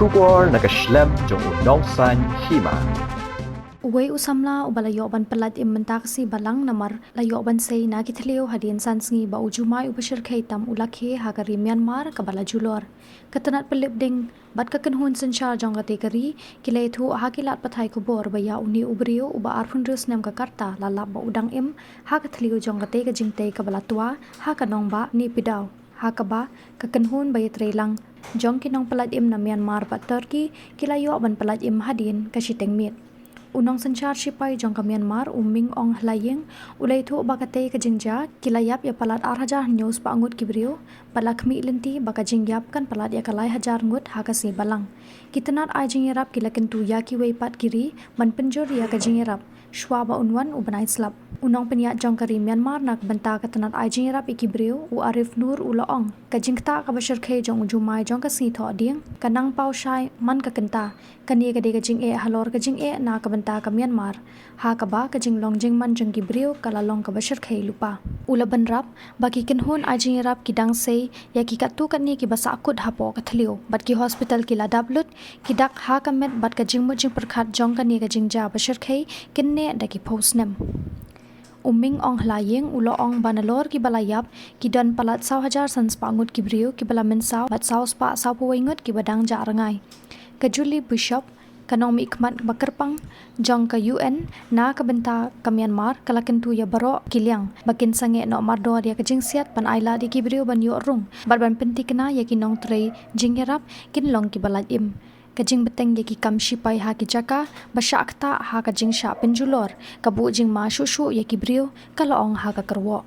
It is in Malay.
Shubor nakaslem jong unongsan Hima. Uway usamla ubalayoban Pyllait imentaksi balang namar layoban say nagi Thliew Hadien Sngi ba Jumai ubashir tam ulakhe hagari Myanmar kabala julor. Katanat pelip ding bat kakenhun sensyar jong kategori kilai thu hakilat pathai kubor baya uni ubrio uba arfun rus nem kakarta lalap ba udang im hak Thliew jong kate jingte kabala tua hakanong ba ni pidaw. Hakaba kakenhun baya trelang jong kinong Pyllait im na Myanmar ba Turkey kilayoban Pyllait im Hadien kasiteng mit. Unong sensyar sipai jong ka Myanmar uming ong hlayeng ulay thu bakate ka jingja kilayap ya palat arhajar news pa Ngut kibrio palakmi lenti baka jingyap kan palat ya kalai hajar Ngut hakasi balang kitanat ai jingyarap kilaken tu ya ki weipat kiri man penjor ya ka jingyarap shwa ba unwan ubanai slap unong penyak jong kari Myanmar nak benta katanat ai jingyarap ikibrio u Arif Nur ulaong ka jingta ka bashir khe jong Jumai jong ka si tho ding kanang pau shai man ka kenta kani ka de ka jing e halor ka jing e na ka benta ka Myanmar ha ka ba ka jing long jing man jong kibrio kala long ka bashir khe lupa ulaban rap baki kinhun ai jingyarap kidang sei ya ki katu kani ki basa akut hapo ka Thliew bat ki hospital ki ladablut kidak ha ka met bat ka jingmu jing perkhat jong kani ka jingja bashir khe kinne da ki postnem uming ong hlayeng ulo ong banalor ki balayap ki dan palat 1,000 sans pa Ngut ki brio ki bala mensaw bat saus pa saw puwaingot ki badang ja rangai ka Julie Bishop kanong mikmat bakerpang jong ka UN na ka benta ka Myanmar kalaken tu ya baro kilyang bakin sange no mardo dia ka jingsiat pan aila di ki brio ban yo rung bat ban penti kena ya kinong trei jingyarap kinlong ki Pyllait im kajing beteng ye ki kam shipai ha ki jaka basha akta ha ka jing sha penjulor kabu jing ma shushu ye ki brio kala ong ha ka kerwo